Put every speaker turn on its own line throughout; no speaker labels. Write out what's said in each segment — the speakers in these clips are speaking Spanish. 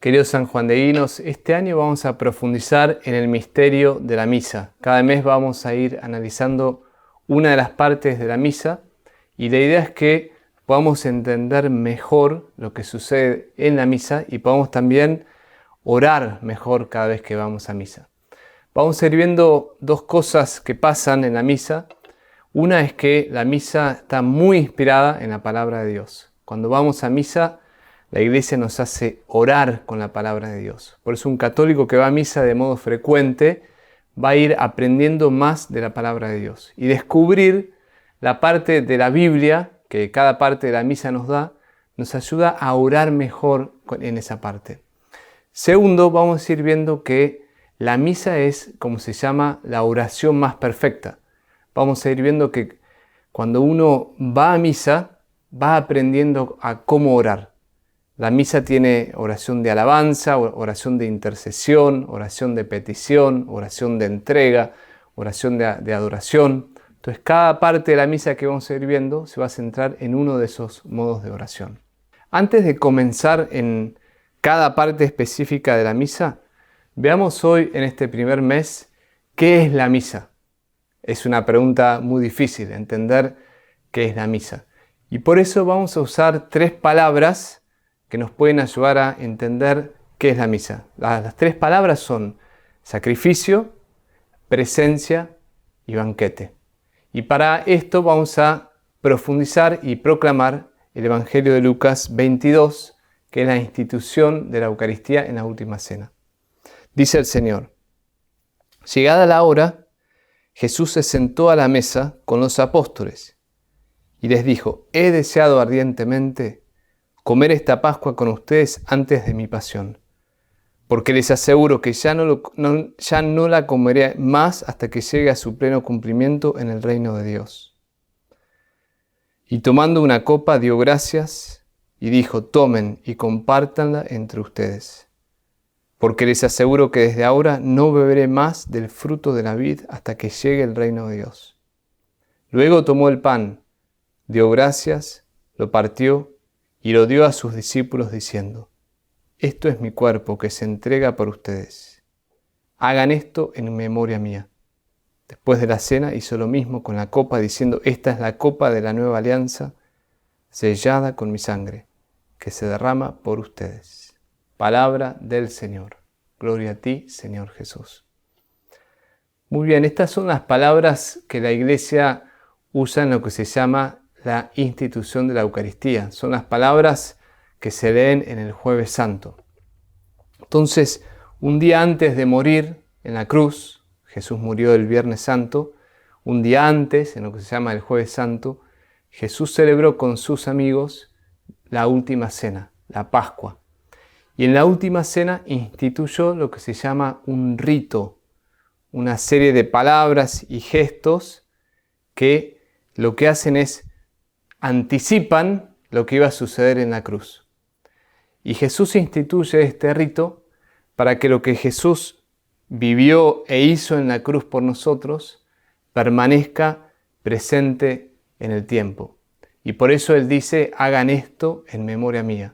Queridos sanjuandeguinos, este año vamos a profundizar en el misterio de la misa. Cada mes vamos a ir analizando una de las partes de la misa y la idea es que podamos entender mejor lo que sucede en la misa y podamos también orar mejor cada vez que vamos a misa. Vamos a ir viendo dos cosas que pasan en la misa. Una es que la misa está muy inspirada en la palabra de Dios. Cuando vamos a misa, la Iglesia nos hace orar con la palabra de Dios. Por eso un católico que va a misa de modo frecuente va a ir aprendiendo más de la palabra de Dios y descubrir la parte de la Biblia que cada parte de la misa nos da, nos ayuda a orar mejor en esa parte. Segundo, vamos a ir viendo que la misa es, como se llama, la oración más perfecta. Vamos a ir viendo que cuando uno va a misa, va aprendiendo a cómo orar. La misa tiene oración de alabanza, oración de intercesión, oración de petición, oración de entrega, oración de adoración. Entonces, cada parte de la misa que vamos a ir viendo se va a centrar en uno de esos modos de oración. Antes de comenzar en cada parte específica de la misa, veamos hoy en este primer mes qué es la misa. Es una pregunta muy difícil entender qué es la misa. Y por eso vamos a usar tres palabras que nos pueden ayudar a entender qué es la misa. Las tres palabras son sacrificio, presencia y banquete. Y para esto vamos a profundizar y proclamar el Evangelio de Lucas 22, que es la institución de la Eucaristía en la última cena. Dice el Señor: llegada la hora, Jesús se sentó a la mesa con los apóstoles y les dijo: he deseado ardientemente comer esta Pascua con ustedes antes de mi pasión, porque les aseguro que ya no la comeré más hasta que llegue a su pleno cumplimiento en el reino de Dios. Y tomando una copa dio gracias y dijo: tomen y compártanla entre ustedes, porque les aseguro que desde ahora no beberé más del fruto de la vid hasta que llegue el reino de Dios. Luego tomó el pan, dio gracias, lo partió y lo dio a sus discípulos diciendo: esto es mi cuerpo que se entrega por ustedes. Hagan esto en memoria mía. Después de la cena hizo lo mismo con la copa diciendo: esta es la copa de la nueva alianza, sellada con mi sangre, que se derrama por ustedes. Palabra del Señor. Gloria a ti, Señor Jesús. Muy bien, estas son las palabras que la Iglesia usa en lo que se llama la institución de la Eucaristía. Son las palabras que se leen en el Jueves Santo. Entonces, un día antes de morir en la cruz, Jesús murió el Viernes Santo, un día antes, en lo que se llama el Jueves Santo, Jesús celebró con sus amigos la última cena, la Pascua. Y en la última cena instituyó lo que se llama un rito, una serie de palabras y gestos que lo que hacen es anticipan lo que iba a suceder en la cruz. Y Jesús instituye este rito para que lo que Jesús vivió e hizo en la cruz por nosotros permanezca presente en el tiempo. Y por eso Él dice: hagan esto en memoria mía.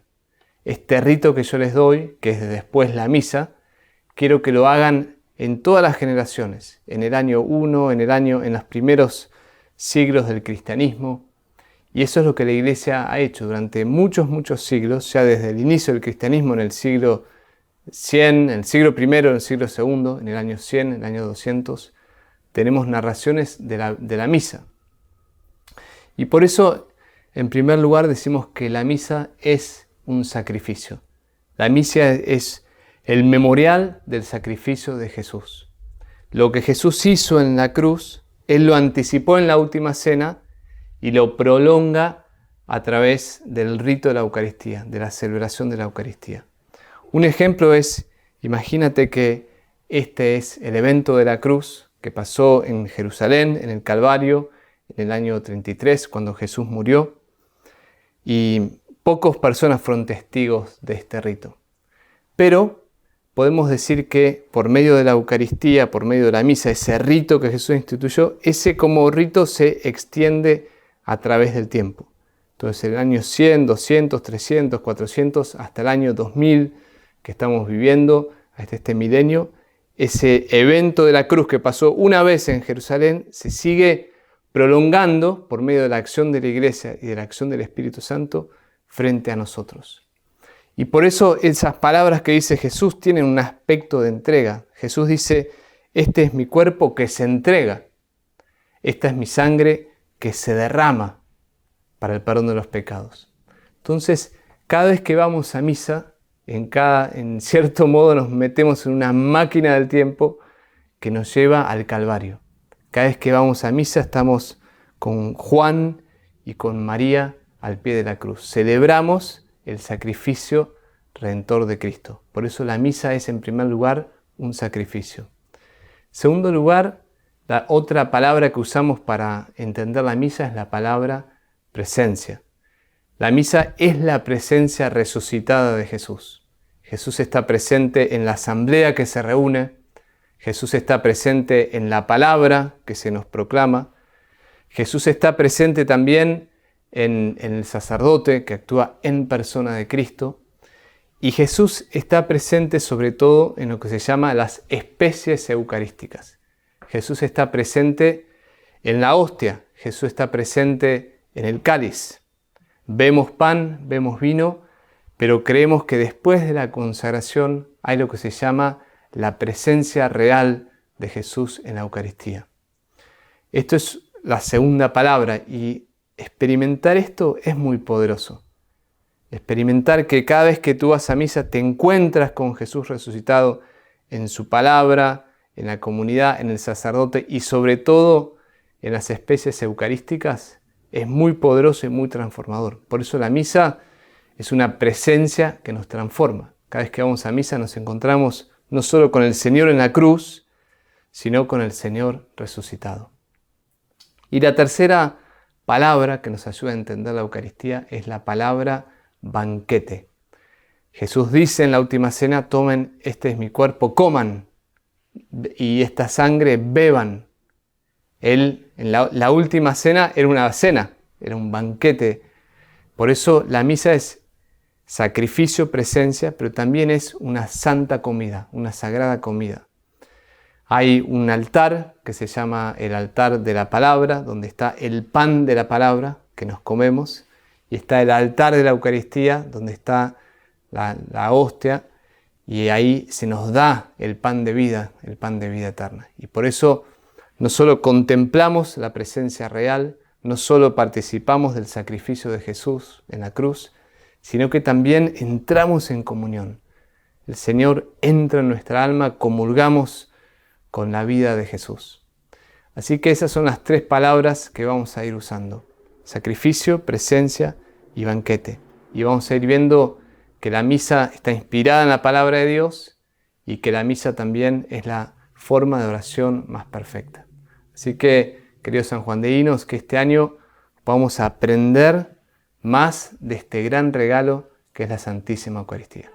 Este rito que yo les doy, que es después la misa, quiero que lo hagan en todas las generaciones, en el año 1, en los primeros siglos del cristianismo. Y eso es lo que la Iglesia ha hecho durante muchos siglos, ya desde el inicio del cristianismo en el siglo 100, en el siglo I, en el siglo II, en el año 100, en el año 200, tenemos narraciones de la misa. Y por eso, en primer lugar, decimos que la misa es un sacrificio. La misa es el memorial del sacrificio de Jesús. Lo que Jesús hizo en la cruz, Él lo anticipó en la última cena y lo prolonga a través del rito de la Eucaristía, de la celebración de la Eucaristía. Un ejemplo es, imagínate que este es el evento de la cruz que pasó en Jerusalén, en el Calvario, en el año 33, cuando Jesús murió, y pocas personas fueron testigos de este rito. Pero podemos decir que por medio de la Eucaristía, por medio de la misa, ese rito que Jesús instituyó, ese como rito se extiende a través del tiempo. Entonces, el año 100, 200, 300, 400, hasta el año 2000, que estamos viviendo, hasta este milenio, ese evento de la cruz que pasó una vez en Jerusalén se sigue prolongando por medio de la acción de la Iglesia y de la acción del Espíritu Santo frente a nosotros. Y por eso esas palabras que dice Jesús tienen un aspecto de entrega. Jesús dice, este es mi cuerpo que se entrega. Esta es mi sangre que se derrama para el perdón de los pecados. Entonces, cada vez que vamos a misa, en cierto modo nos metemos en una máquina del tiempo que nos lleva al Calvario. Cada vez que vamos a misa estamos con Juan y con María al pie de la cruz. Celebramos el sacrificio redentor de Cristo. Por eso la misa es en primer lugar un sacrificio. En segundo lugar, la otra palabra que usamos para entender la misa es la palabra presencia. La misa es la presencia resucitada de Jesús. Jesús está presente en la asamblea que se reúne. Jesús está presente en la palabra que se nos proclama. Jesús está presente también en el sacerdote que actúa en persona de Cristo. Y Jesús está presente sobre todo en lo que se llama las especies eucarísticas. Jesús está presente en la hostia. Jesús está presente en el cáliz. Vemos pan, vemos vino, pero creemos que después de la consagración hay lo que se llama la presencia real de Jesús en la Eucaristía. Esto es la segunda palabra y experimentar esto es muy poderoso. Experimentar que cada vez que tú vas a misa te encuentras con Jesús resucitado en su palabra, en la comunidad, en el sacerdote y sobre todo en las especies eucarísticas, es muy poderoso y muy transformador. Por eso la misa es una presencia que nos transforma. Cada vez que vamos a misa nos encontramos no solo con el Señor en la cruz, sino con el Señor resucitado. Y la tercera palabra que nos ayuda a entender la Eucaristía es la palabra banquete. Jesús dice en la última cena, tomen, este es mi cuerpo, coman, y esta sangre beban. Él, en la última cena era una cena, era un banquete. Por eso la misa es sacrificio, presencia, pero también es una santa comida, una sagrada comida. Hay un altar que se llama el altar de la palabra, donde está el pan de la palabra que nos comemos, y está el altar de la Eucaristía, donde está la hostia, y ahí se nos da el pan de vida eterna. Y por eso no solo contemplamos la presencia real, no solo participamos del sacrificio de Jesús en la cruz, sino que también entramos en comunión. El Señor entra en nuestra alma, comulgamos con la vida de Jesús. Así que esas son las tres palabras que vamos a ir usando: sacrificio, presencia y banquete. Y vamos a ir viendo que la misa está inspirada en la palabra de Dios y que la misa también es la forma de oración más perfecta. Así que, queridos sanjuandeínos, que este año vamos a aprender más de este gran regalo que es la Santísima Eucaristía.